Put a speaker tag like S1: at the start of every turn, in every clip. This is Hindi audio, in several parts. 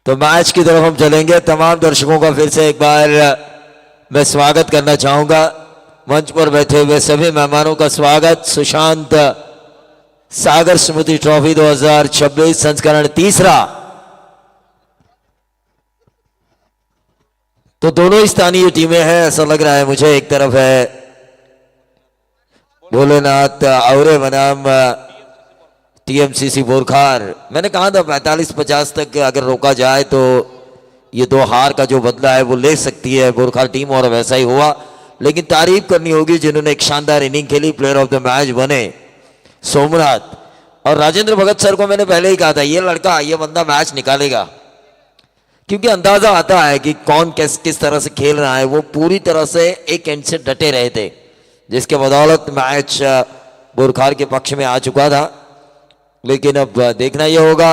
S1: तो मैच की तरफ हम चलेंगे। तमाम दर्शकों का फिर से एक बार मैं स्वागत करना चाहूंगा। मंच पर बैठे हुए सभी मेहमानों का स्वागत। सुशांत सागर स्मृति ट्रॉफी 2026 संस्करण तीसरा। तो दोनों स्थानीय टीमें हैं, ऐसा लग रहा है मुझे। एक तरफ है भोलेनाथ औरे बनाम टीएमसीसी बोरखार। मैंने कहा था 45-50 तक अगर रोका जाए तो ये दो हार का जो बदला है वो ले सकती है बोरखार टीम, और वैसा ही हुआ। लेकिन तारीफ करनी होगी जिन्होंने एक शानदार इनिंग खेली। प्लेयर ऑफ द मैच बने सोमनाथ। और राजेंद्र भगत सर को मैंने पहले ही कहा था ये लड़का, ये बंदा मैच निकालेगा, क्योंकि अंदाजा आता है कि कौन किस तरह से खेल रहा है। वो पूरी तरह से एक एंड से डटे रहे थे, जिसके बदौलत मैच बोरखार के पक्ष में आ चुका था। लेकिन अब देखना यह होगा,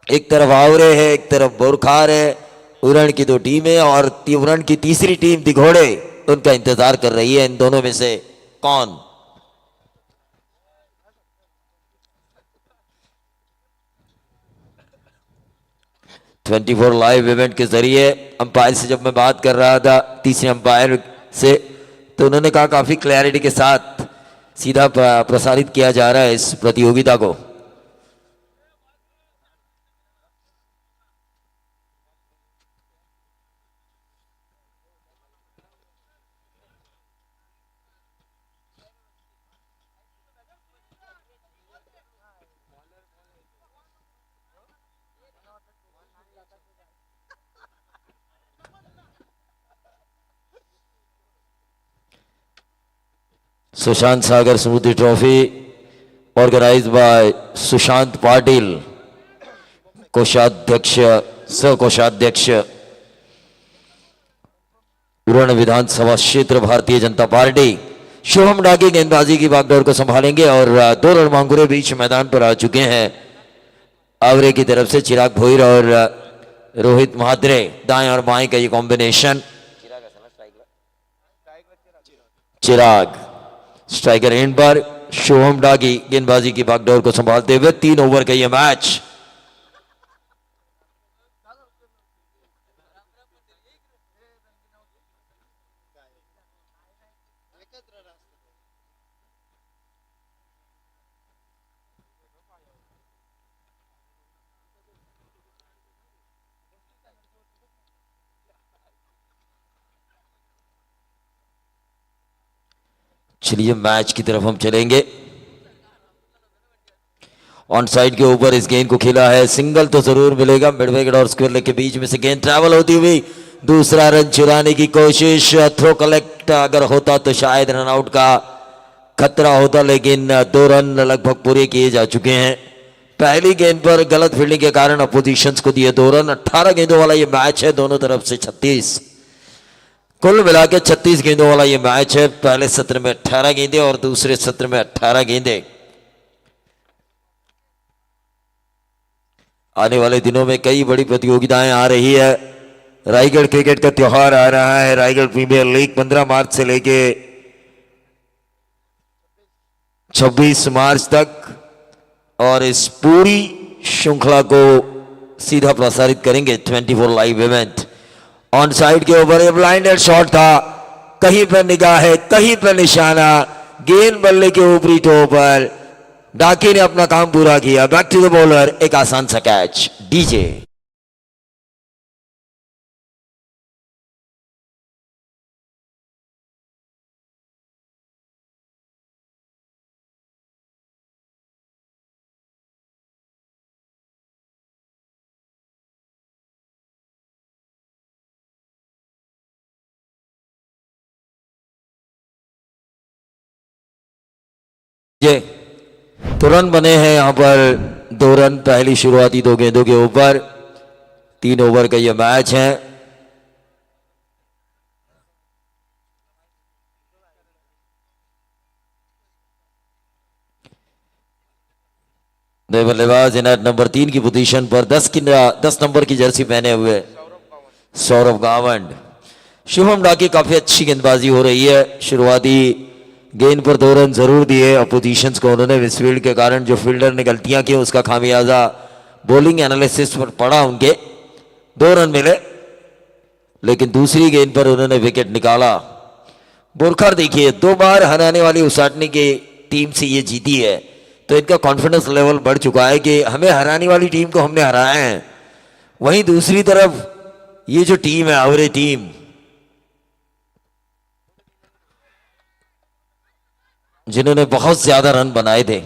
S1: एक तरफ आवरे है, एक तरफ बोरखार है। उरण की दो टीमें और उरण की तीसरी टीम दिघोड़े उनका इंतजार कर रही है। इन दोनों में से कौन? ट्वेंटी 24 लाइव इवेंट के जरिए अंपायर से जब मैं बात कर रहा था, तीसरे अंपायर से, तो उन्होंने कहा काफी क्लैरिटी के साथ सीधा प्रसारित किया जा रहा है इस प्रतियोगिता को। Sushant Sagar Smriti trophy organised by Sushant Patil, कोषाध्यक्ष सहकोषाध्यक्ष उरण विधानसभा क्षेत्र भारतीय जनता पार्टी। शुभम डागी गेंदबाजी की बागडोर को संभालेंगे और दो रणमांगुरे बीच मैदान पर आ चुके हैं। आवरे की तरफ से चिराग भोईर और रोहित महात्रे, दाएं और बाएं का ये कॉम्बिनेशन। चिराग स्ट्राइकर एंड पर, शुभम डागी गेंदबाजी की बागडोर को संभालते हुए। 3 ओवर का यह मैच। चलिए मैच की तरफ हम चलेंगे। ऑन साइड के ऊपर इस गेंद को खेला है, सिंगल तो जरूर मिलेगा। मिड विकेट और स्क्वायर लेग के बीच में से गेंद ट्रैवल होती हुई दूसरा रन चुराने की कोशिश। थ्रो कलेक्ट अगर होता तो शायद रन आउट का खतरा होता, लेकिन 2 रन लगभग पूरे किए जा चुके हैं। पहली गेंद पर गलत फील्डिंग के कारण अपोजिशंस को दिए 2 रन। 18 गेंदों वाला ये मैच है, दोनों तरफ से 36, कुल मिला के 36 गेंदों वाला ये मैच है। पहले सत्र में 18 गेंदें और दूसरे सत्र में 18 गेंदें। आने वाले दिनों में कई बड़ी प्रतियोगिताएं आ रही है। रायगढ़ क्रिकेट का त्योहार आ रहा है, रायगढ़ प्रीमियर लीग 15 मार्च से लेके 26 मार्च तक, और इस पूरी श्रृंखला को सीधा प्रसारित करेंगे 24 लाइव इवेंट। ऑन साइड के ऊपर ब्लाइंडेड शॉट था, कहीं पर निगाह है, कहीं पर निशाना। गेंद बल्ले के ऊपरी टो पर, डाकी ने अपना काम पूरा किया। बैक टू द बॉलर, एक आसान सा कैच। डीजे तो रन बने हैं यहां पर 2 रन पहली शुरुआती 2 गेंदों के ऊपर। 3 ओवर का यह मैच है। बल्लेबाज नेट नंबर 3 की पोजीशन पर 10 नंबर की जर्सी पहने हुए सौरभ गावंड। शुभम डाकी काफी अच्छी गेंदबाजी हो रही है। शुरुआती गेंद पर 2 रन जरूर दिए अपोजिशंस को उन्होंने। मिसफील्ड के कारण जो फील्डर ने गलतियां की उसका खामियाजा बॉलिंग एनालिसिस पर पड़ा उनके, 2 रन मिले, लेकिन दूसरी गेंद पर उन्होंने विकेट निकाला। बोरखर देखिए 2 बार हराने वाली उसाटनी की टीम से ये जीती है, तो इनका कॉन्फिडेंस लेवल बढ़ चुका है कि हमें हराने वाली टीम को हमने हराया है। वहीं दूसरी तरफ ये जो टीम है आवरे टीम, जिन्होंने बहुत ज्यादा रन बनाए थे,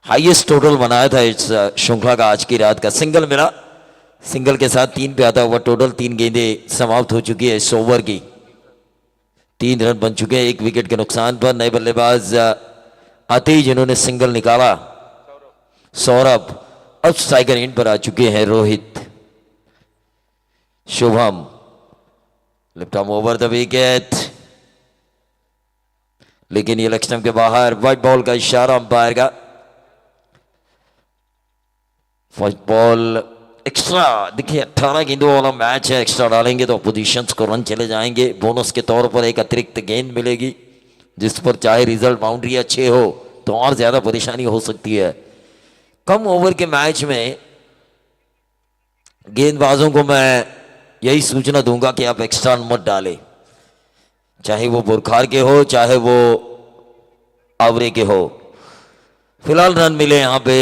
S1: हाईएस्ट टोटल बनाया था इस श्रृंखला का आज की रात का, सिंगल मिला, सिंगल के साथ 3 पे आता हुआ टोटल 3 गेंदें समाप्त हो चुकी है इस ओवर की, 3 रन बन चुके हैं 1 विकेट के नुकसान पर। नए बल्लेबाज आते ही जिन्होंने सिंगल निकाला सौरभ, अब स्ट्राइकर एंड पर आ चुके हैं Rohit. Shubham lift over the wicket, लेकिन ये लेग स्टंप के बाहर, व्हाइट बॉल का इशारा अंपायर का। फर्स्ट बॉल एक्स्ट्रा, देखिए 18 गेंदों वाला मैच है, एक्स्ट्रा डालेंगे तो अपोजिशंस को रन चले जाएंगे, बोनस के तौर पर एक अतिरिक्त गेंद मिलेगी, जिस पर चाहे रिजल्ट बाउंड्री अच्छे हो तो और ज्यादा परेशानी हो सकती है। कम ओवर के मैच में गेंदबाजों को मैं यही सूचना दूंगा कि आप एक्स्ट्रा मत डालें, चाहे वो बुरखार के हो चाहे वो आवरे के हो। फिलहाल रन मिले यहां पे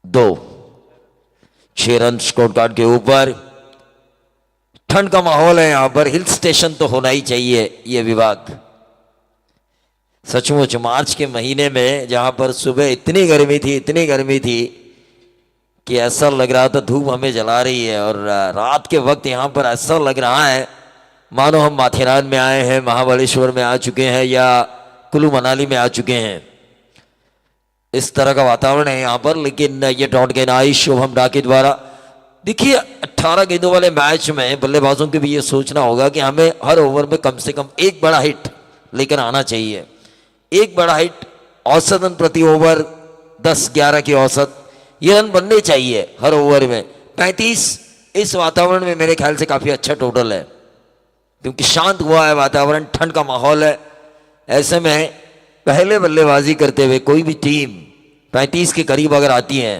S1: 2, 6 रन स्कोर कार्ड के ऊपर। ठंड का माहौल है यहां पर, हिल स्टेशन तो होना ही चाहिए ये विभाग। सचमुच मार्च के महीने में जहां पर सुबह इतनी गर्मी थी कि ऐसा लग रहा था धूप हमें जला रही है, और रात के वक्त यहां पर ऐसा लग रहा है मानो हम माथेरान में आए हैं, महाबलेश्वर में आ चुके हैं या कुल्लू मनाली में आ चुके हैं। इस तरह का वातावरण है यहाँ पर। लेकिन ये डॉट गेंद आई शुभम डा के द्वारा। देखिए 18 गेंदों वाले मैच में बल्लेबाजों को भी ये सोचना होगा कि हमें हर ओवर में कम से कम एक बड़ा हिट लेकर आना चाहिए। एक बड़ा हिट औसतन प्रति ओवर 10-11 की औसत, ये रन बनने चाहिए हर ओवर में। 35 इस वातावरण में मेरे ख्याल से काफी अच्छा टोटल है, क्योंकि शांत हुआ है वातावरण, ठंड का माहौल है। ऐसे में पहले बल्लेबाजी करते हुए कोई भी टीम 35 के करीब अगर आती है,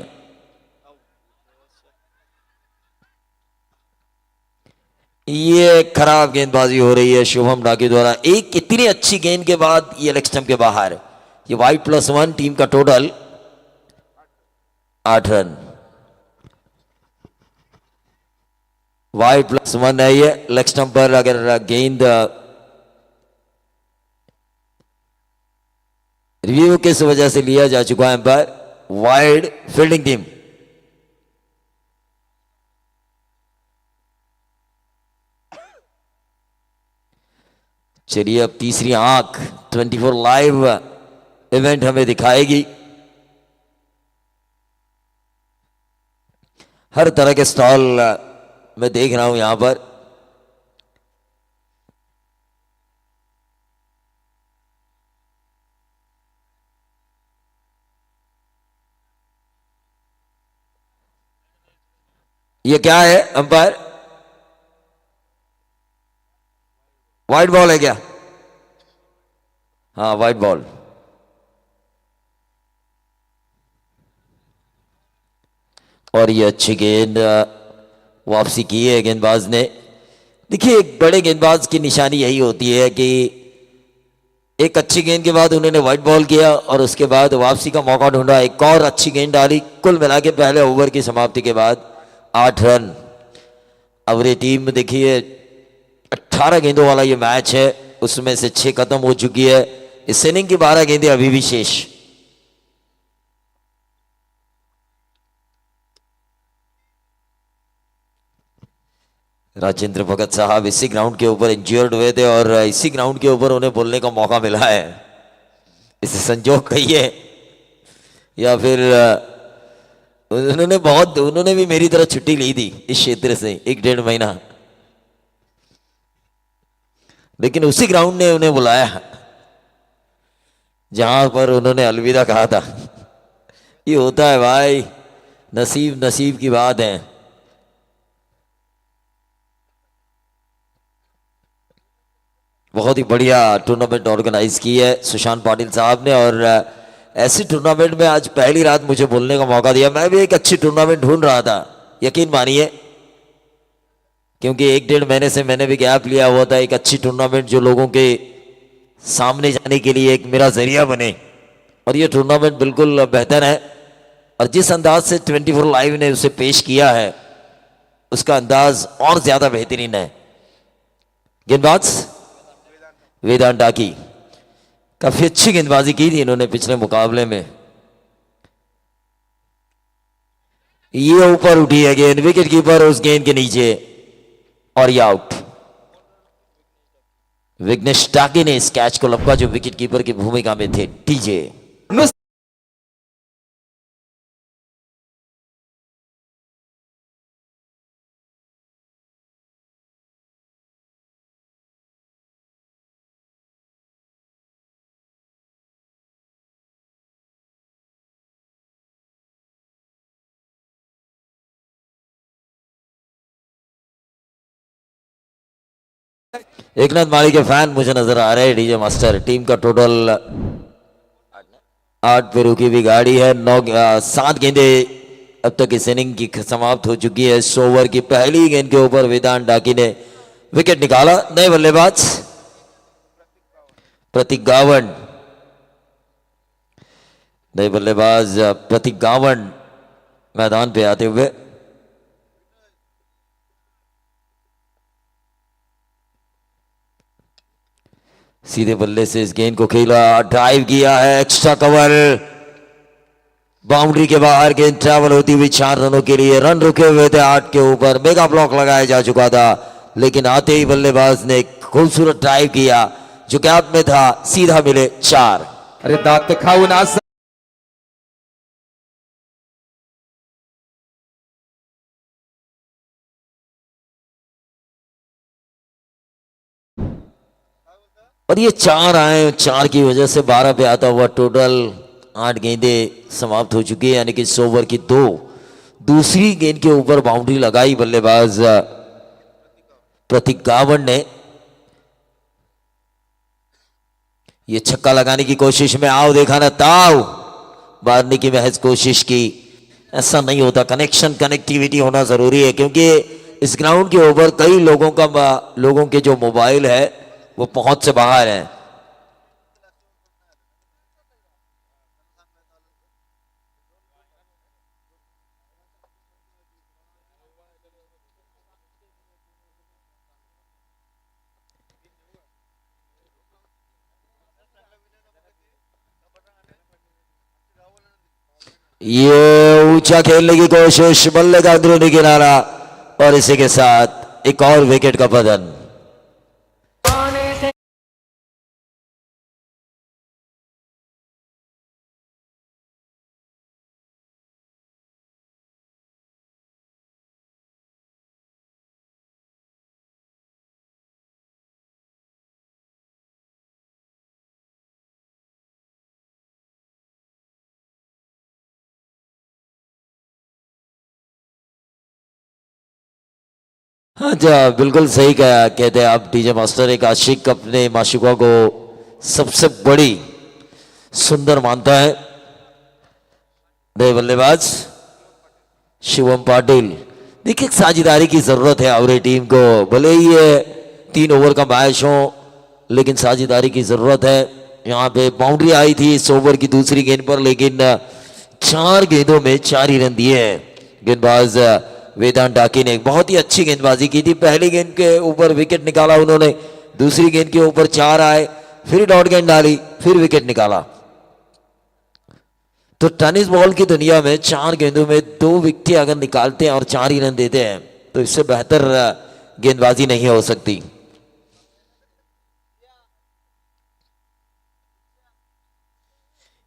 S1: ये खराब गेंदबाजी हो रही है शुभम डा के द्वारा। एक इतनी अच्छी गेंद के बाद ये लेग स्टंप के बाहर। ये वाइड +1, टीम का टोटल 8 रन। वाइड +1 है ये लेग स्टंप पर। अगर गेंद रिव्यू किस वजह से लिया जा चुका है एम्पायर, वाइड फील्डिंग टीम। चलिए अब तीसरी आंख 24 लाइव इवेंट हमें दिखाएगी। हर तरह के स्टॉल मैं देख रहा हूं यहां पर। ये क्या है अंपायर, वाइट बॉल है क्या? हाँ वाइट बॉल। और ये अच्छी गेंद वापसी की है गेंदबाज ने। देखिए एक बड़े गेंदबाज की निशानी यही होती है कि एक अच्छी गेंद के बाद उन्होंने वाइट बॉल किया और उसके बाद वापसी का मौका ढूंढा, एक और अच्छी गेंद डाली। कुल मिला के पहले ओवर की समाप्ति के बाद 8 रन। अवरे टीम में देखिए 18 गेंदों वाला ये मैच है, उसमें से 6 खत्म हो चुकी है। इस इनिंग की 12 गेंदें अभी भी शेष। राजेंद्र भगत साहब इसी ग्राउंड के ऊपर इंजर्ड हुए थे और इसी ग्राउंड के ऊपर उन्हें बोलने का मौका मिला है। इसे संजोग कहिए या फिर उन्होंने भी मेरी तरह छुट्टी ली थी इस क्षेत्र से 1-1.5 महीना, लेकिन उसी ग्राउंड ने उन्हें बुलाया जहां पर उन्होंने अलविदा कहा था। ये होता है भाई, नसीब नसीब की बात है। बहुत ही बढ़िया टूर्नामेंट ऑर्गेनाइज की है सुशांत पाटिल साहब ने, और ऐसी टूर्नामेंट में आज पहली रात मुझे बोलने का मौका दिया। मैं भी एक अच्छी टूर्नामेंट ढूंढ रहा था, यकीन मानिए, क्योंकि 1-1.5 महीने से मैंने भी गैप लिया हुआ था। एक अच्छी टूर्नामेंट जो लोगों के सामने जाने के लिए एक मेरा जरिया बने, और ये टूर्नामेंट बिल्कुल बेहतर है। और जिस अंदाज से 24 लाइव ने उसे पेश किया है, उसका अंदाज और ज्यादा बेहतरीन है। गेंदबाज वेदांत डाकी, काफी अच्छी गेंदबाजी की थी इन्होंने पिछले मुकाबले में। ये ऊपर उठी है गेंद, विकेट कीपर उस गेंद के नीचे, और ये आउट। विघ्नेश डाकी ने इस कैच को लपका जो विकेट कीपर की भूमिका में थे टीजे। एकनाथ माली के फैन मुझे नजर आ रहे हैं। डीजे मास्टर, टीम का टोटल 8 पे रुकी हुई गाड़ी है। 7 गेंदे अब तक इस इनिंग की समाप्त हो चुकी है। 100 ओवर की पहली गेंद के ऊपर वेदांत डाकी ने विकेट निकाला। नए बल्लेबाज प्रतीक गावन, नए बल्लेबाज प्रतीक गावन मैदान पे आते हुए। सीधे बल्ले से इस गेंद को खेला, ड्राइव किया है, एक्स्ट्रा कवर, बाउंड्री के बाहर गेंद ट्रैवल होती हुई 4 रनों के लिए। रन रुके हुए थे 8 के ऊपर, मेगा ब्लॉक लगाया जा चुका था, लेकिन आते ही बल्लेबाज ने खूबसूरत ड्राइव किया जो गैप में था, सीधा मिले 4।
S2: अरे दात खाऊ ना।
S1: और ये 4 आए, 4 की वजह से 12 पे आता हुआ टोटल 8 गेंदे समाप्त हो चुकी है, यानी कि 100 ओवर की 2 दूसरी गेंद के ऊपर बाउंड्री लगाई बल्लेबाज प्रतीक गावन ने। ये छक्का लगाने की कोशिश में आओ देखा ना ताव, मारने की महज कोशिश की, ऐसा नहीं होता। कनेक्शन, कनेक्टिविटी होना जरूरी है, क्योंकि इस ग्राउंड के ऊपर कई लोगों के जो मोबाइल है वो पहुंच से बाहर है। ये ऊंचा खेलने की कोशिश, बल्ले का अंदरूनी किनारा, और इसी के साथ एक और विकेट का पतन। हाँ जी, बिल्कुल सही कहा, कहते हैं आप डीजे मास्टर। एक आशिक अपने माशुका को सबसे बड़ी सुंदर मानता है। नए बल्लेबाज शिवम पाटिल, देखिए साझेदारी की जरूरत है और टीम को, भले ही ये 3 ओवर का मैच हो, लेकिन साझेदारी की जरूरत है। यहाँ पे बाउंड्री आई थी इस ओवर की दूसरी गेंद पर, लेकिन 4 गेंदों में 4 ही रन दिए हैं। गेंदबाज वेदांत डाकी ने बहुत ही अच्छी गेंदबाजी की थी। पहली गेंद के ऊपर विकेट निकाला उन्होंने, दूसरी गेंद के ऊपर 4 आए, फिर डॉट गेंद डाली, फिर विकेट निकाला। तो टेनिस बॉल की दुनिया में 4 गेंदों में 2 विकेट अगर निकालते हैं और 4 ही रन देते हैं, तो इससे बेहतर गेंदबाजी नहीं हो सकती।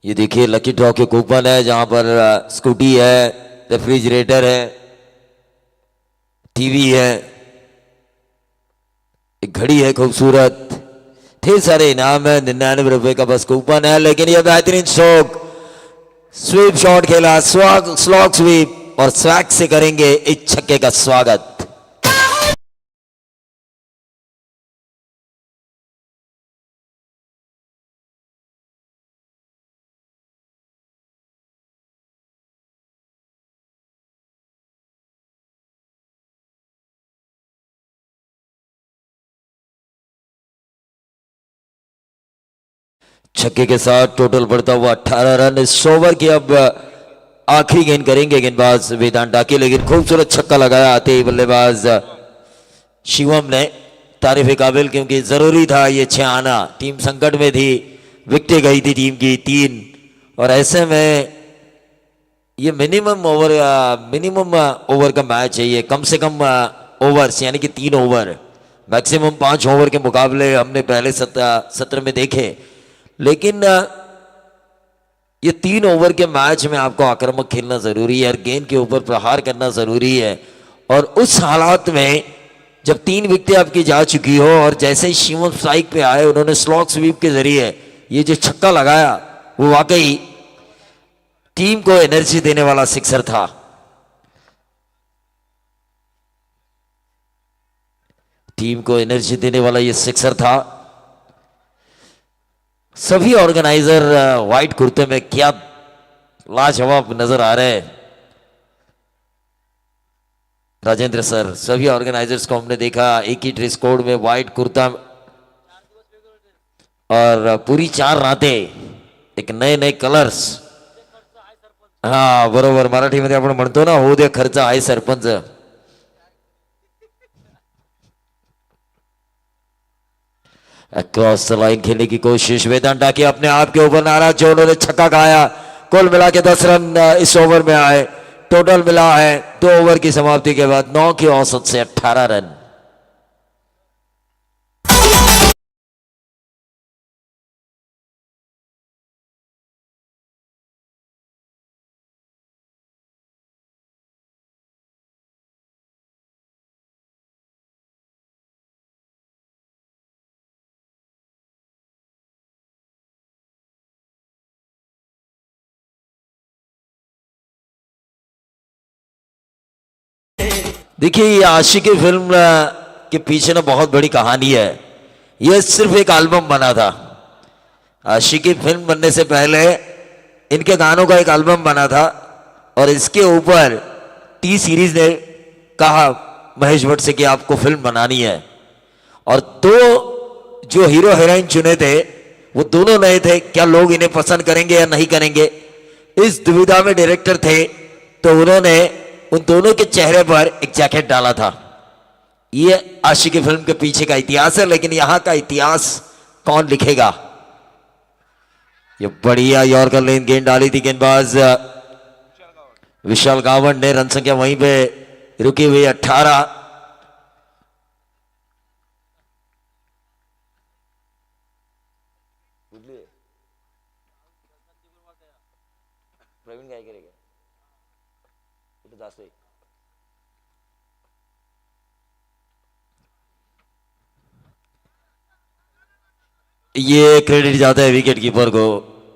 S1: ये देखिए लकी ड्रॉ के कूपन है, जहां पर स्कूटी है, रेफ्रिजरेटर है, टीवी है, एक घड़ी है खूबसूरत, ढेर सारे इनाम है। 99 रुपए का बस कूपन है, लेकिन यह बेहतरीन स्ट्रोक, स्वीप शॉट खेला, स्लॉग स्वीप, और स्वैग से करेंगे इस छक्के का स्वागत। छक्के के साथ टोटल बढ़ता हुआ 18 रन। इस ओवर की अब आखिरी गेंद करेंगे गेंदबाज वेदांत डाके, लेकिन खूबसूरत छक्का लगाया आते ही बल्लेबाज शिवम ने, तारीफ काबिल, क्योंकि जरूरी था ये 6 आना। टीम संकट में थी, विकेटें गई थी टीम की 3, और ऐसे में ये मिनिमम ओवर का मैच है। ये कम से कम ओवर्स यानी कि 3 ओवर, मैक्सिमम 5 ओवर के मुकाबले हमने पहले सत्र में देखे, लेकिन ये 3 ओवर के मैच में आपको आक्रामक खेलना जरूरी है और गेंद के ऊपर प्रहार करना जरूरी है। और उस हालात में जब 3 विकेटें आपकी जा चुकी हो और जैसे ही शिवम स्ट्राइक पे आए, उन्होंने स्लॉग स्वीप के जरिए ये जो छक्का लगाया वो वाकई टीम को एनर्जी देने वाला सिक्सर था। टीम को एनर्जी देने वाला ये सिक्सर था। सभी ऑर्गेनाइजर व्हाइट कुर्ते में क्या लाजवाब नजर आ रहे हैं राजेंद्र सर। सभी ऑर्गेनाइजर्स को हमने देखा एक ही ड्रेस कोड में, व्हाइट कुर्ता और पूरी 4 रातें, एक नए नए कलर्स। हाँ बरोबर, मराठीमध्ये आपण म्हणतो ना, होऊ दे खर्च आहे सरपंच। अक्रॉस द लाइन खेलने की कोशिश, वेदांत डाके अपने आप के ऊपर नाराज जो उन्होंने छक्का खाया। कुल मिला के 10 रन इस ओवर में आए। टोटल मिला है 2 ओवर की समाप्ति के बाद 9 की औसत से 18 रन। देखिए ये आशिकी फिल्म के पीछे ना बहुत बड़ी कहानी है। ये सिर्फ एक एल्बम बना था। आशिकी फिल्म बनने से पहले इनके गानों का एक एल्बम बना था और इसके ऊपर टी सीरीज ने कहा महेश भट्ट से कि आपको फिल्म बनानी है, और 2 जो हीरो हीरोइन चुने थे वो दोनों नए थे। क्या लोग इन्हें पसंद करेंगे या नहीं करेंगे, इस दुविधा में डायरेक्टर थे, तो उन्होंने उन दोनों के चेहरे पर एक जैकेट डाला था। ये आशिकी फिल्म के पीछे का इतिहास है, लेकिन यहां का इतिहास कौन लिखेगा। ये बढ़िया यॉर्कर लेन गेंद डाली थी गेंदबाज विशाल गावड़ ने। रन संख्या वहीं पे रुकी हुई 18। प्रवीण काय करेगा ये क्रेडिट जाता है विकेट कीपर को,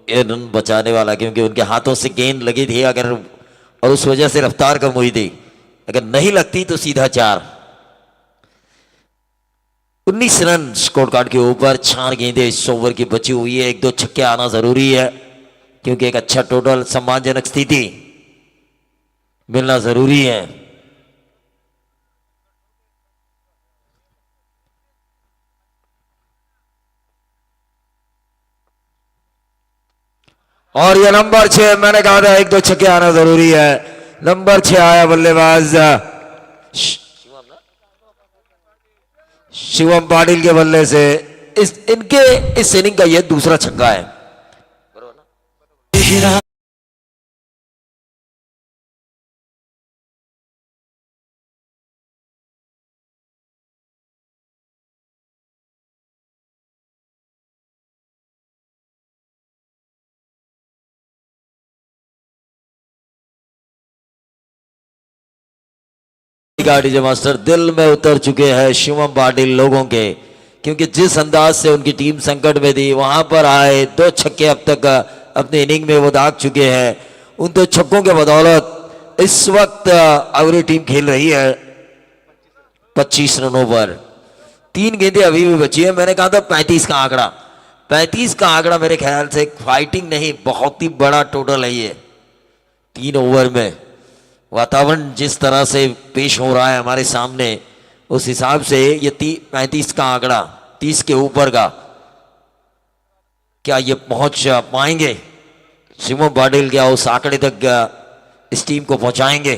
S1: ये रन बचाने वाला, क्योंकि उनके हाथों से गेंद लगी थी अगर, और उस वजह से रफ्तार कम हुई थी। अगर नहीं लगती तो सीधा 4। 19 रन स्कोर कार्ड के ऊपर, 4 गेंदें इस ओवर की बची हुई है। 1-2 छक्के आना जरूरी है, क्योंकि एक अच्छा टोटल, सम्मानजनक स्थिति मिलना जरूरी है। और ये नंबर 6, मैंने कहा था 1-2 छक्के आना जरूरी है। नंबर 6 आया बल्लेबाज शिवम पाटिल के बल्ले से। इस इनिंग का ये दूसरा छक्का है। डीजे मास्टर दिल में उतर चुके हैं शिवम पाटिल लोगों के, क्योंकि जिस अंदाज से उनकी टीम संकट में थी वहां पर आए 2 छक्के अब तक अपने इनिंग में वो दाग चुके हैं। उन 2 छक्कों के बदौलत इस वक्त अवरी टीम खेल रही है 25 रनों पर। 3 गेंदें अभी भी बची है। मैंने कहा था 35 का आंकड़ा, 35 का आंकड़ा मेरे ख्याल से फाइटिंग नहीं, बहुत ही बड़ा टोटल है ये 3 ओवर में। वातावरण जिस तरह से पेश हो रहा है हमारे सामने, उस हिसाब से ये 35 का आंकड़ा, 30 के ऊपर का क्या ये पहुंच पाएंगे? शिवम पाटिल क्या उस आंकड़े तक इस टीम को पहुंचाएंगे?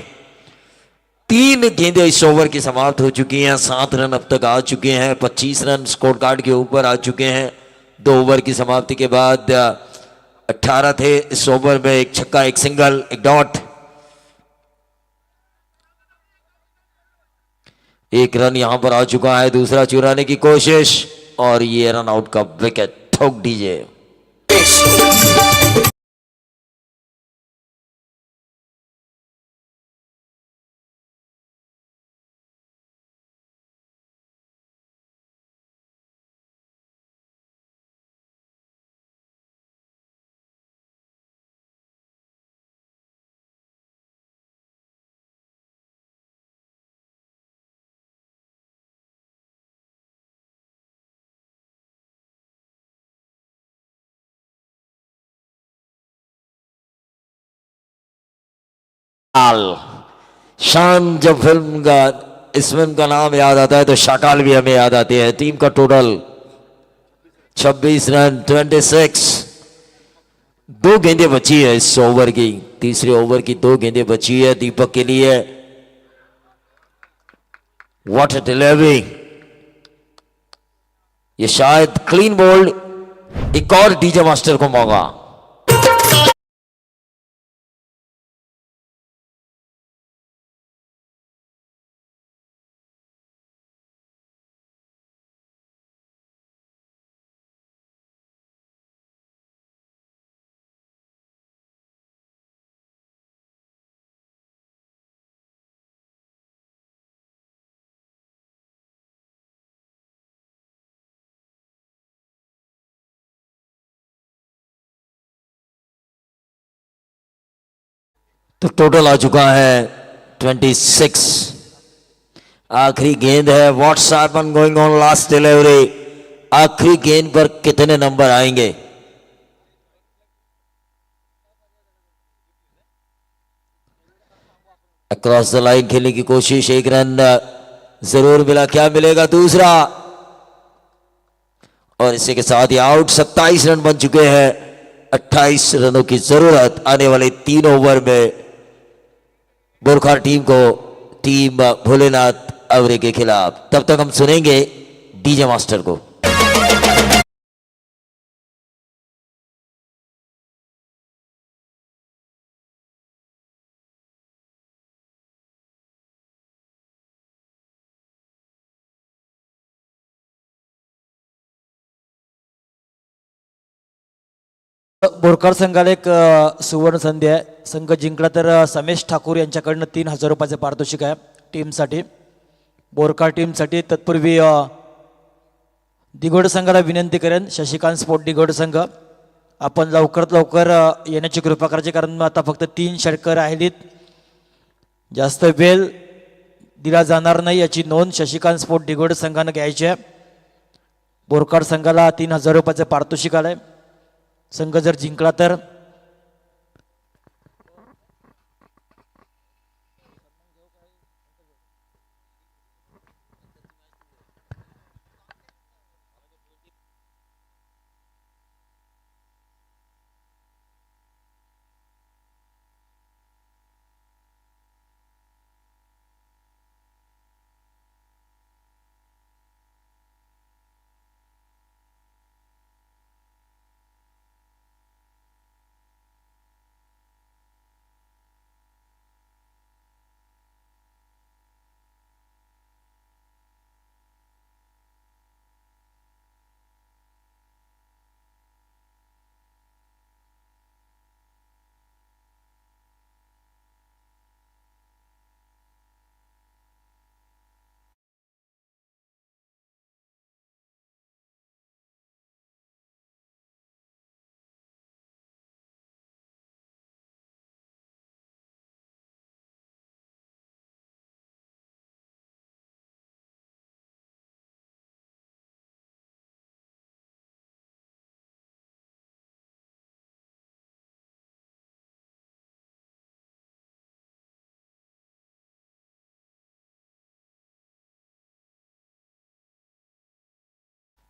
S1: 3 गेंदें इस ओवर की समाप्त हो चुकी हैं। 7 रन अब तक आ चुके हैं। 25 रन स्कोर कार्ड के ऊपर आ चुके हैं 2 ओवर की समाप्ति के बाद। 18 थे इस ओवर में। एक छक्का, एक सिंगल, एक डॉट। 1 रन यहां पर आ चुका है। दूसरा चुराने की कोशिश और ये रन आउट का विकेट। ठोक दीजिए। शान, जब इस फिल्म का नाम याद आता है तो शाकाल भी हमें याद आती है। टीम का टोटल 26 रन, 26। 2 गेंदें बची है इस ओवर की। तीसरे ओवर की 2 गेंदें बची है दीपक के लिए। What a delivery! ये शायद क्लीन बोल्ड। एक और डीजे मास्टर को मौका। तो टोटल आ चुका है 26। आखिरी गेंद है। What's happen going on last delivery. आखिरी गेंद पर कितने नंबर आएंगे? अक्रॉस द लाइन खेलने की कोशिश। 1 रन जरूर मिला। क्या मिलेगा दूसरा? और इसी के साथ ही आउट। 27 रन बन चुके हैं। 28 रनों की जरूरत आने वाले 3 ओवर में गोरखा टीम को, टीम भोलेनाथ अवरे के खिलाफ। तब तक हम सुनेंगे डीजे मास्टर को।
S2: बोरकर संघाला एक सुवर्ण संधी आहे. संघ जिंकला तर समेश ठाकूर यांच्याकडनं 3,000 रुपयाचे पारितोषिक आहे टीमसाठी. बोरकर टीमसाठी तत्पूर्वी दिगोड संघाला विनंती करेन, शशिकांत स्पोर्ट दिगोड संघ, आपण लवकरात लवकर येण्याची कृपा करायची, कारण आता फक्त 3 षटकं राहिलीत. जास्त वेळ दिला जाणार नाही याची नोंद शशिकांत स्पोर्ट दिगोड संघानं घ्यायची आहे. बोरकर संघाला 3,000 रुपयाचे पारितोषिक आलंय. संघ जर जिंकला तर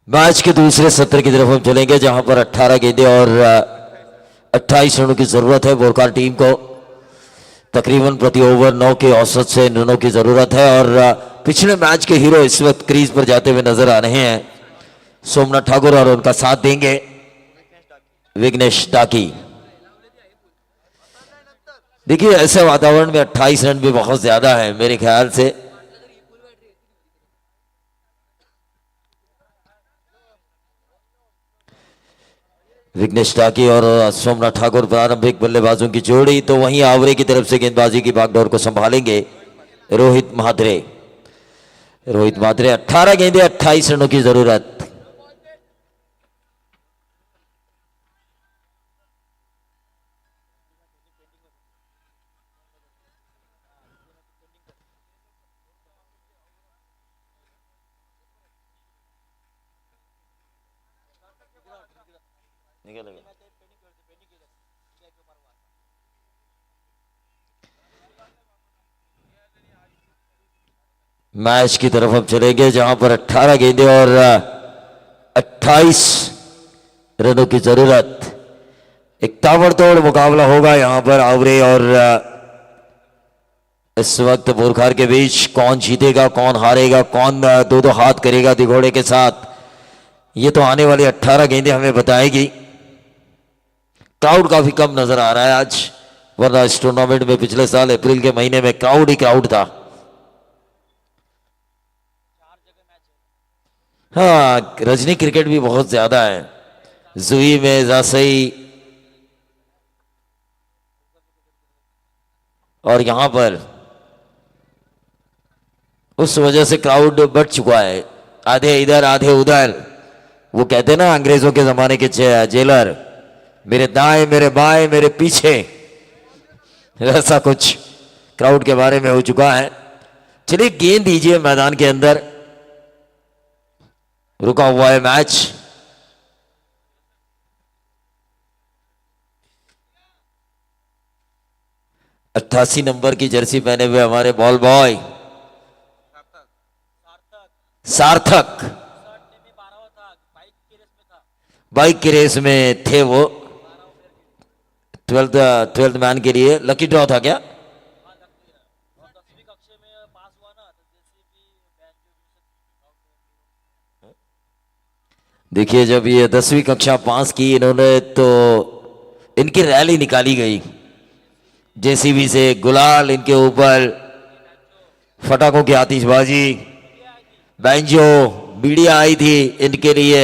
S1: मैच के दूसरे सत्र की तरफ हम चलेंगे जहां पर 18 गेंदें और 28 रनों की जरूरत है बोरकार टीम को। तकरीबन प्रति ओवर 9 के औसत से रनों की जरूरत है और पिछले मैच के हीरो इस वक्त क्रीज पर जाते हुए नजर आ रहे हैं सोमनाथ ठाकुर और उनका साथ देंगे विघ्नेश डाकी। देखिए ऐसे वातावरण में 28 रन भी बहुत ज्यादा है मेरे ख्याल से। विघ्नेश डाकी और सोमनाथ ठाकुर प्रारंभिक बल्लेबाजों की जोड़ी, तो वहीं आवरे की तरफ से गेंदबाजी की बागडोर को संभालेंगे रोहित म्हात्रे। रोहित म्हात्रे 18 गेंदें 28 रनों की जरूरत। मैच की तरफ हम चलेंगे जहां पर 18 गेंदें और 28 रनों की जरूरत। एक ताबड़तोड़ मुकाबला होगा यहां पर आवरे और इस वक्त बोरखार के बीच। कौन जीतेगा कौन हारेगा, कौन दो दो हाथ करेगा दिघोड़े के साथ, ये तो आने वाली 18 गेंदें हमें बताएगी। क्राउड काफी कम नजर आ रहा है आज, वरना इस टूर्नामेंट में पिछले साल अप्रैल के महीने में क्राउड ही क्राउड था। हाँ, रजनी क्रिकेट भी बहुत ज्यादा है जुई में, जासई और यहां पर उस वजह से क्राउड बढ़ चुका है, आधे इधर आधे उधर। वो कहते हैं ना अंग्रेजों के जमाने के जेलर, मेरे दाएं मेरे बाएं मेरे पीछे, ऐसा कुछ क्राउड के बारे में हो चुका है। चलिए गेंद दीजिए मैदान के अंदर, रुका हुआ है मैच। अट्ठासी नंबर की जर्सी पहने हुए हमारे बॉल बॉय सार्थक बाइक की रेस में थे वो, 12th मैन के लिए लकी ड्रॉ था क्या? देखिए जब ये 10वीं कक्षा पास की इन्होंने तो इनकी रैली निकाली गई, जेसीबी से गुलाल इनके ऊपर, फटाकों की आतिशबाजी, बैंजो, मीडिया आई थी इनके लिए।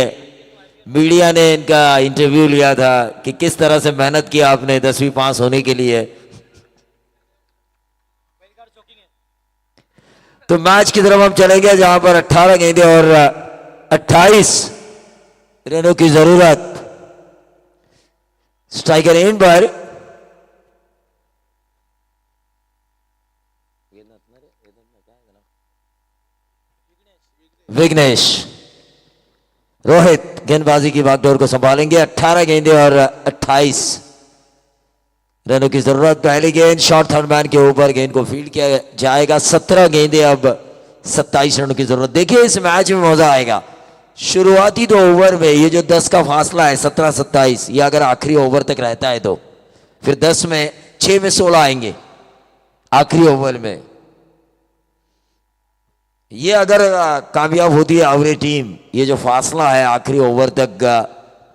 S1: मीडिया ने इनका इंटरव्यू लिया था कि किस तरह से मेहनत किया आपने 10वीं पास होने के लिए। तो मैच की तरफ हम चलेंगे जहां पर 18 गेंदें और 28 रनों की जरूरत। स्ट्राइकर एंड पर विघ्नेश। रोहित गेंदबाजी की बागडोर को संभालेंगे। 18 गेंदें और 28 रनों की जरूरत। पहली गेंद शॉर्ट थर्ड मैन के ऊपर, गेंद को फील्ड किया जाएगा। 17 गेंदें अब 27 रनों की जरूरत। देखिए इस मैच में मजा आएगा। शुरुआती 2 ओवर में ये जो 10 का फासला है 17-27, ये अगर आखिरी ओवर तक रहता है तो फिर 10 में 6 में 16 आएंगे आखिरी ओवर में। ये अगर कामयाब होती है आवरे टीम, ये जो फासला है आखिरी ओवर तक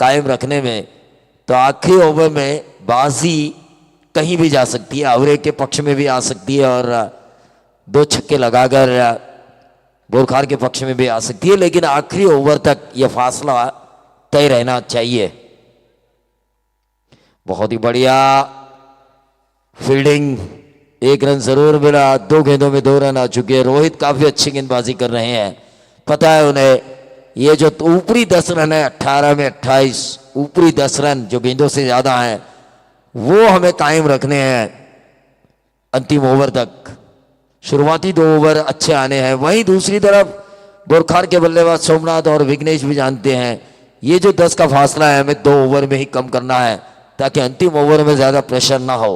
S1: कायम रखने में, तो आखिरी ओवर में बाजी कहीं भी जा सकती है, आवरे के पक्ष में भी आ सकती है और 2 छक्के लगाकर बोरखार के पक्ष में भी आ सकती है। लेकिन आखिरी ओवर तक यह फासला तय रहना चाहिए। बहुत ही बढ़िया फील्डिंग, 1 रन जरूर मिला। 2 गेंदों में 2 रन आ चुके हैं। रोहित काफी अच्छी गेंदबाजी कर रहे हैं, पता है उन्हें। ये जो ऊपरी 10 रन है 18 में 28, ऊपरी 10 रन जो गेंदों से ज्यादा हैं वो हमें कायम रखने हैं अंतिम ओवर तक। शुरुआती 2 ओवर अच्छे आने हैं। वहीं दूसरी तरफ बोरखार के बल्लेबाज सोमनाथ और विघ्नेश भी जानते हैं ये जो 10 का फासला है हमें 2 ओवर में ही कम करना है ताकि अंतिम ओवर में ज्यादा प्रेशर ना हो।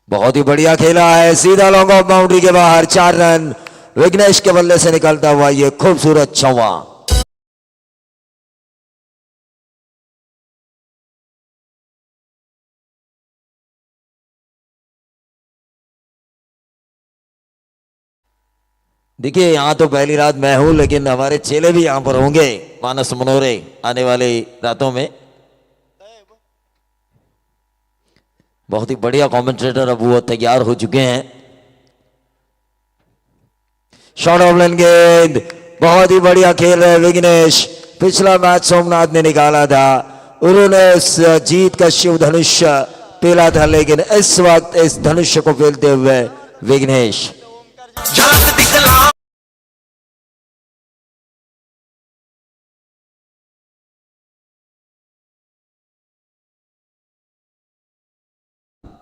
S1: बहुत ही बढ़िया खेला है, सीधा लॉन्ग ऑफ बाउंड्री के बाहर 4 रन। विघ्नेश के बल्ले से निकलता हुआ ये खूबसूरत चौवा। देखिए यहां तो पहली रात मैं हूं, लेकिन हमारे चेले भी यहां पर होंगे मानस मनोरे आने वाली रातों में। बहुत ही बढ़िया कमेंटेटर अब वो तैयार हो चुके हैं। शॉट ऑफ लेन गेंद, बहुत ही बढ़िया खेल रहे विघ्नेश। पिछला मैच सोमनाथ ने निकाला था, उन्होंने इस जीत का शिव धनुष्य पेला था, लेकिन इस वक्त इस धनुष्य को पेलते हुए विघ्नेश।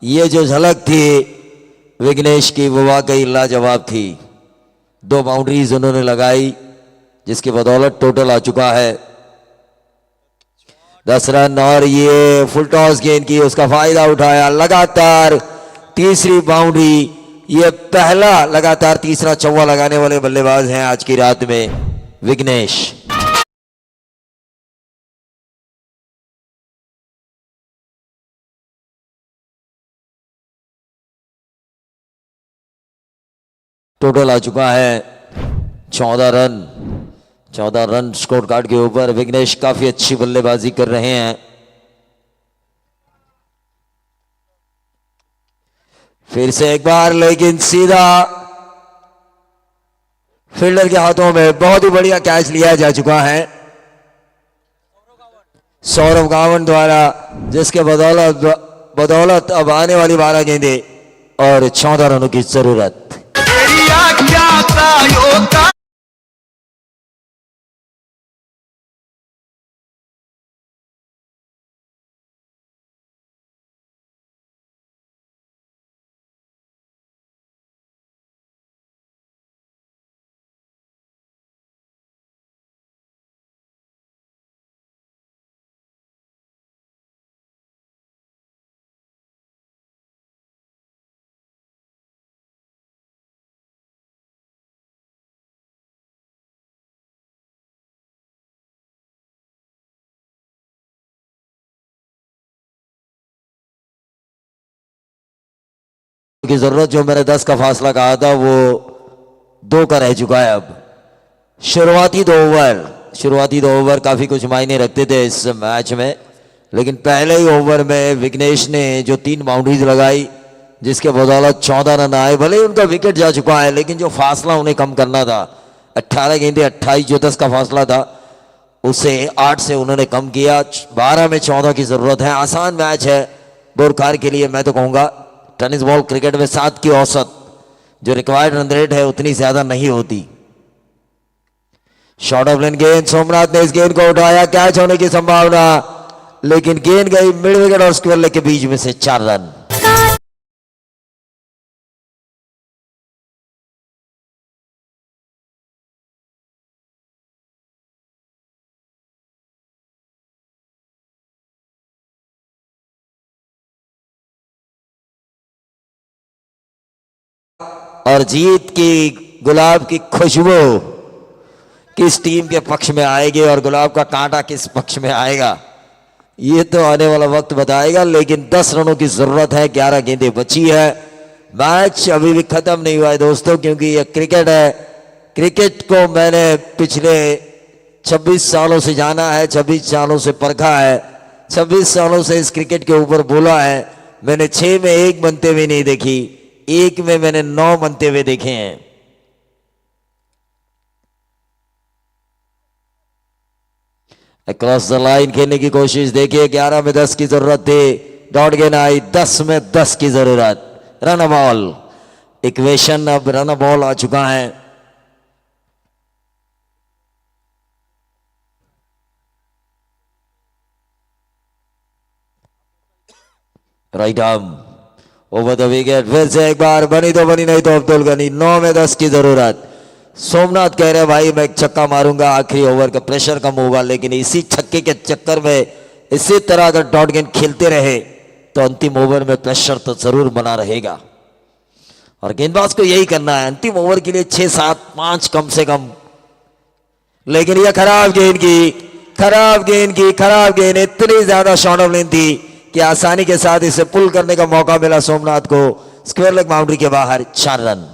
S1: ये जो झलक थी विघ्नेश की वो वाकई लाजवाब थी। 2 बाउंड्रीज उन्होंने लगाई, जिसकी बदौलत टोटल आ चुका है 10 रन। और ये फुल टॉस गेंद की, उसका फायदा उठाया, लगातार तीसरी बाउंड्री। ये पहला लगातार तीसरा चौवा लगाने वाले बल्लेबाज हैं आज की रात में विघ्नेश। टोटल आ चुका है 14 रन। 14 रन स्कोर कार्ड के ऊपर। विघ्नेश काफी अच्छी बल्लेबाजी कर रहे हैं। फिर से एक बार, लेकिन सीधा फील्डर के हाथों में। बहुत ही बढ़िया कैच लिया जा चुका है सौरव गावन द्वारा, जिसके बदौलत अब आने वाली 12 गेंदें और 14 रनों की जरूरत। की जरूरत, जो मैंने 10 का फासला कहा था, वो 2 का रह चुका है अब। शुरुआती 2 ओवर काफी कुछ मायने रखते थे इस मैच में, लेकिन पहले ही ओवर में विघ्नेश ने जो 3 बाउंड्रीज लगाई, जिसके बदौलत 14 रन आए। भले ही उनका विकेट जा चुका है, लेकिन जो फासला उन्हें कम करना था, 18 गेंदें 28, जो 10 का फासला था उसे 8 से उन्होंने कम किया। 12 में 14 की जरूरत है। आसान मैच है बोरखार के लिए। मैं तो कहूंगा टेनिस बॉल क्रिकेट में 7 की औसत जो रिक्वायर्ड रन रेट है उतनी ज्यादा नहीं होती। शॉर्ट ऑफ लेन गेंद, सोमनाथ ने इस गेंद को उठाया, कैच होने की संभावना, लेकिन गेंद गई मिड विकेट और स्क्वायर लेग के बीच में से 4 रन। और जीत की गुलाब की खुशबू किस टीम के पक्ष में आएगी और गुलाब का कांटा किस पक्ष में आएगा, ये तो आने वाला वक्त बताएगा। लेकिन 10 रनों की जरूरत है, 11 गेंदें बची है। मैच अभी भी खत्म नहीं हुआ है दोस्तों, क्योंकि ये क्रिकेट है। क्रिकेट को मैंने पिछले 26 सालों से जाना है, 26 सालों से परखा है, 26 सालों से इस क्रिकेट के ऊपर बोला है। मैंने 6 में 1 बनते हुए नहीं देखी, 1 में मैंने 9 बनते हुए देखे हैं। अक्रॉस द लाइन खेलने की कोशिश देखिए। 11 में 10 की जरूरत थी, डॉट गेंद आई, 10 में 10 की जरूरत। रन बॉल इक्वेशन, अब रन बॉल आ चुका है। Right arm over the wicket. फिर से एक बार, बनी तो बनी, नहीं तो अब्दुल गनी। 9 में 10 की जरूरत। सोमनाथ कह रहे भाई मैं एक छक्का मारूंगा, आखिरी ओवर का प्रेशर कम होगा, लेकिन इसी छक्के के चक्कर में इसी तरह अगर डॉट गेंद खेलते रहे तो अंतिम ओवर में प्रेशर तो जरूर बना रहेगा। और गेंदबाज को यही करना है अंतिम ओवर के लिए 6-7-5 कम से कम। लेकिन यह खराब गेंद की, खराब गेंद की, खराब गेंद, इतनी ज्यादा शॉर्ट ऑफ लेंथ थी कि आसानी के साथ इसे पुल करने का मौका मिला सोमनाथ को। स्क्वायर लेग बाउंड्री के बाहर 4 रन।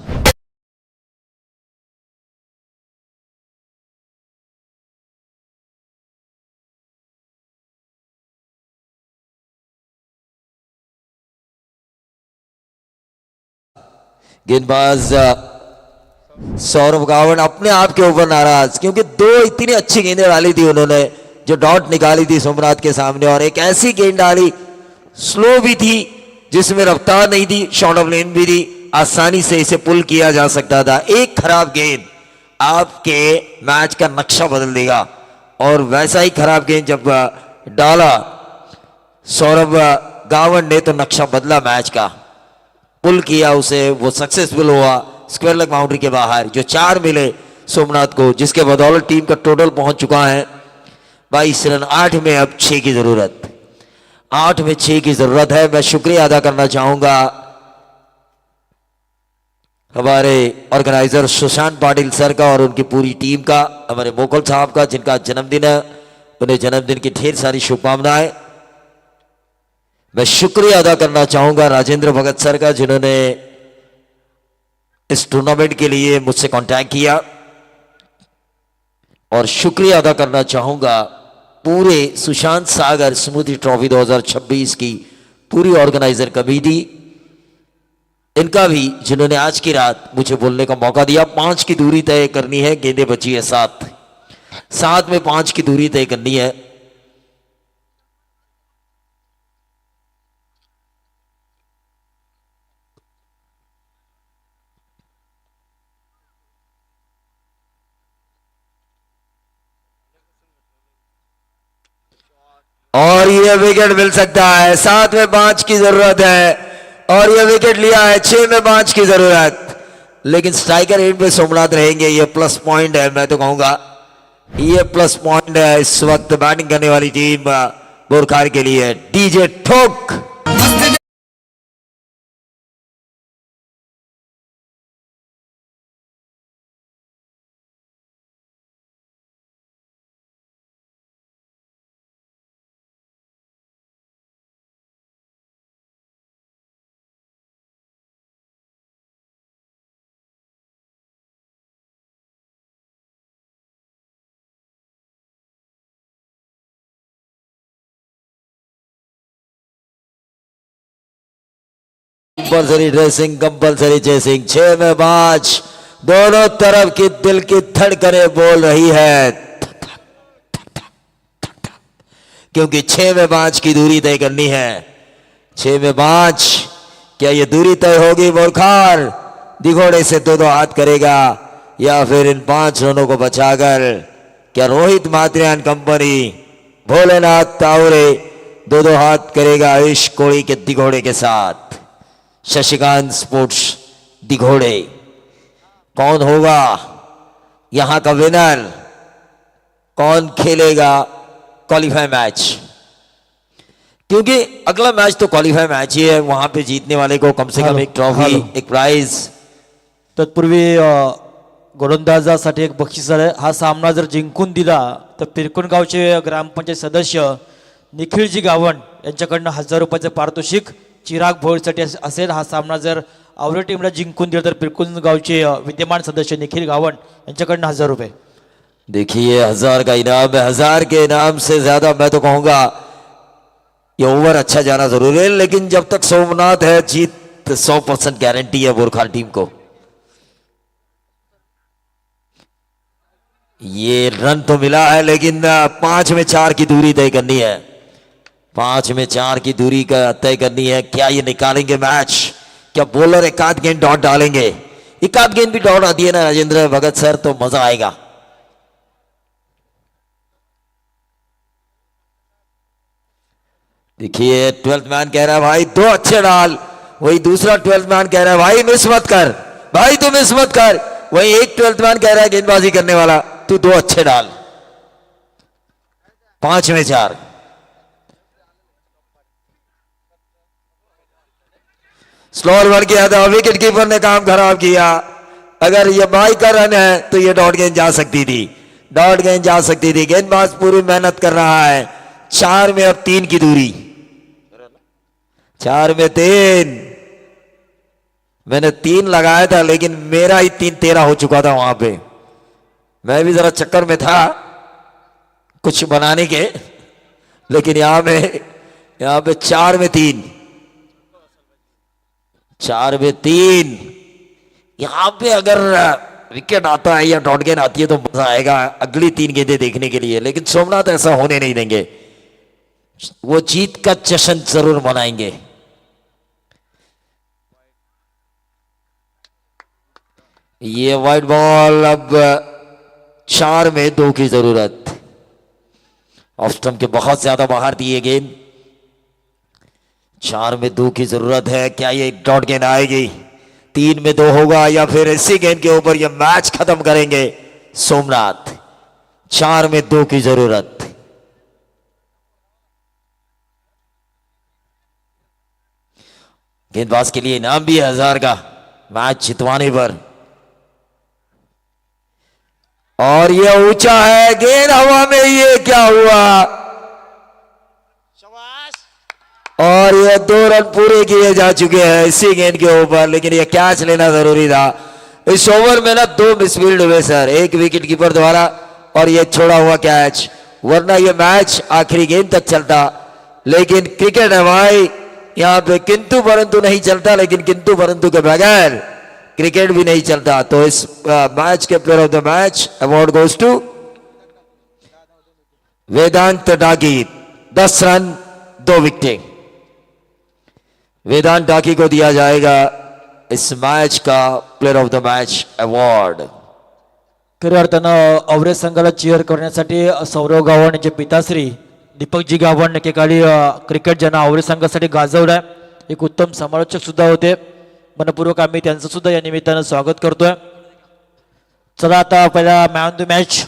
S1: गेंदबाज सौरभ गावड़ अपने आप के ऊपर नाराज, क्योंकि 2 इतनी अच्छी गेंदें डाली थी उन्होंने, जो डॉट निकाली थी सोमनाथ के सामने, और एक ऐसी गेंद डाली स्लो भी थी जिसमें रफ्तार नहीं थी, शॉर्ट ऑफ लेन भी थी, आसानी से इसे पुल किया जा सकता था। एक खराब गेंद आपके मैच का नक्शा बदल देगा, और वैसा ही खराब गेंद जब डाला सौरभ गावड़ ने तो नक्शा बदला मैच का, पुल किया उसे, वो सक्सेसफुल हुआ स्क्वायर लेग बाउंड्री के बाहर। जो 4 मिले सोमनाथ को, जिसके बदौलत टीम का टोटल पहुंच चुका है 22 रन। 8 में अब 6 की जरूरत, 8 में 6 की जरूरत है। मैं शुक्रिया अदा करना चाहूंगा हमारे ऑर्गेनाइजर सुशांत पाटिल सर का और उनकी पूरी टीम का, हमारे मोकल साहब का जिनका जन्मदिन है, उन्हें जन्मदिन की ढेर सारी शुभकामनाएं। मैं शुक्रिया अदा करना चाहूंगा राजेंद्र भगत सर का, जिन्होंने इस टूर्नामेंट के लिए मुझसे कांटेक्ट किया, और शुक्रिया अदा करना चाहूंगा पूरे सुशांत सागर स्मृति ट्रॉफी 2026 की पूरी ऑर्गेनाइजर कमेटी, इनका भी, जिन्होंने आज की रात मुझे बोलने का मौका दिया। 5 की दूरी तय करनी है, गेंदें बची है 7 में 5 की दूरी तय करनी है। और ये विकेट मिल सकता है, 7 में 5 की जरूरत है, और ये विकेट लिया है, 6 में 5 की जरूरत। लेकिन स्ट्राइकर एंड पे सोमनाथ रहेंगे, ये प्लस पॉइंट है, मैं तो कहूंगा ये प्लस पॉइंट है इस वक्त बैटिंग करने वाली टीम बोरखार के लिए। डीजे ठोक कंपल्सरी ड्रेसिंग, कंपल्सरी चेसिंग। 6 में 5, दोनों तरफ की दिल की धड़कनें बोल रही है, क्योंकि 6 में 5 की दूरी तय करनी है। 6 में 5, क्या ये दूरी तय होगी? बोरखार दिघोड़े से 2-2 हाथ करेगा, या फिर इन 5 रनों को बचाकर क्या रोहित मात्रे एंड कंपनी, भोलेनाथ तावरे 2-2 हाथ करेगा इश कोड़ी के दिघोड़े के साथ। शशिकांत स्पोर्ट्स दिघोड़े, कौन होगा यहां का विनर? कौन खेलेगा क्वालिफाई मैच? क्योंकि अगला मैच तो क्वालिफाई मैच ही है, वहां पे जीतने वाले को कम से कम एक ट्रॉफी, एक प्राइज।
S2: तत्पूर्वी गोलंदाजासाठी एक बक्षीस आहे। हा सामना जर जिंकून दिला तर पिरकुण गावचे ग्रामपंचायत सदस्य निखिलजी गावण यांच्याकडनं 1000 रुपयाचं पारितोषिक चिराग भोळसाठी असेल। हा सामना जर आवरे टीमला जिंकून दिला तर पिरकुण गावचे विद्यमान सदस्य निखिल गावण यांच्याकडनं 1000 रुपये।
S1: देखिए 1000 का इनाम है, 1000 के इनाम से ज्यादा मैं तो कहूंगा ये ओवर अच्छा जाना जरूरी है, लेकिन जब तक सोमनाथ है जीत 100% गारंटी है बोरखार टीम को। ये रन तो मिला है, लेकिन 5 में 4 की दूरी तय करनी है, 5 में 4 की दूरी का तय करनी है। क्या ये निकालेंगे मैच? क्या बॉलर एक आध गेंद डॉट डालेंगे? एक आध गेंद भी डॉट आती है ना राजेंद्र भगत सर, तो मजा आएगा। देखिए 12th मैन कह रहा है भाई 2 अच्छे डाल, वही दूसरा 12th मैन कह रहा है भाई मिस मत कर, भाई तू मिस मत कर। वही एक 12th मैन कह रहा है गेंदबाजी करने वाला तू 2 अच्छे डाल। 5 में 4 स्लोअर बन गया था, विकेट कीपर ने काम खराब किया। अगर ये बाई का रन है तो ये डॉट गेंद जा सकती थी, डॉट गेंद जा सकती थी। गेंदबाज पूरी मेहनत कर रहा है। 4 में अब 3 की दूरी, 4 में 3। मैंने 3 लगाया था लेकिन मेरा ही 3 13 हो चुका था वहां पे। मैं भी जरा चक्कर में था कुछ बनाने के, लेकिन यहां पे 4 में 3, 4 में 3। यहां पे अगर विकेट आता है या डॉट गेंद आती है तो मजा आएगा अगली 3 गेंदें देखने के लिए, लेकिन सोमनाथ ऐसा होने नहीं देंगे। वो जीत का जश्न जरूर मनाएंगे। ये वाइड बॉल, अब 4 में 2 की जरूरत। ऑफ स्टंप के बहुत ज्यादा बाहर दिए गेंद, 4 में 2 की जरूरत है। क्या ये डॉट गेंद आएगी? 3 में 2 होगा या फिर इसी गेंद के ऊपर ये मैच खत्म करेंगे सोमनाथ। 4 में 2 की जरूरत। गेंदबाज के लिए इनाम भी है 1000 का मैच जितवाने पर। और ये ऊंचा है, गेंद हवा में, ये क्या हुआ? और ये 2 रन पूरे किए जा चुके हैं इसी गेंद के ऊपर, लेकिन ये कैच लेना जरूरी था। इस ओवर में ना 2 मिसफील्ड हुए सर, एक विकेट कीपर द्वारा और ये छोड़ा हुआ कैच, वरना ये मैच आखिरी गेंद तक चलता। लेकिन क्रिकेट है भाई, यहां पे किंतु परंतु नहीं चलता, लेकिन किंतु परंतु के बगैर क्रिकेट भी नहीं चलता। तो इस मैच के player of the match award goes to Vedant Daki. 10 run 2 विकेटें वेदांत डाकी को दिया जाएगा इस मैच का player of the match award.
S2: खऱ्या अर्थानं अवरेज संघाला चीअर करण्यासाठी सौरव गावण यांचे पिताश्री दीपकजी गावण एकेकाळी क्रिकेट ज्यांना अवरेज संघासाठी गाजवलाय, एक उत्तम समालोचक सुद्धा होते। मनपूर्वक आम्ही त्यांचं सुद्धा या निमित्तानं स्वागत करतोय। चला आता पहिला मॅन ऑफ द मॅच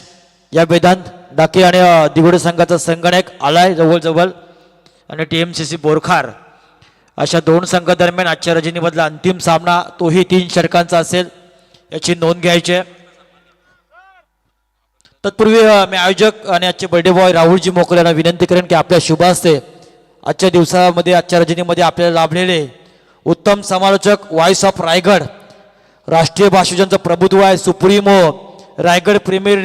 S2: या वेदांत डाके आणि दिगोडे संघाचा संगणक आलाय जवळजवळ, आणि TMCC बोरखार अशा 2 संघादरम्यान आजच्या रजनीमधला अंतिम सामना, तोही 3 षटकांचा असेल, याची नोंद घ्यायची आहे। तत्पूर्वी मी आयोजक आणि आजचे बर्थडे बॉय राहुलजी मोकल यांना विनंती करेन की आपल्या शुभ हस्ते आजच्या दिवसामध्ये, आजच्या रजनीमध्ये आपल्याला लाभलेले उत्तम समालोचक व्हॉइस ऑफ रायगड, राष्ट्रीय भाषांचं प्रभुत्व आहे, सुप्रीमो रायगड प्रीमियर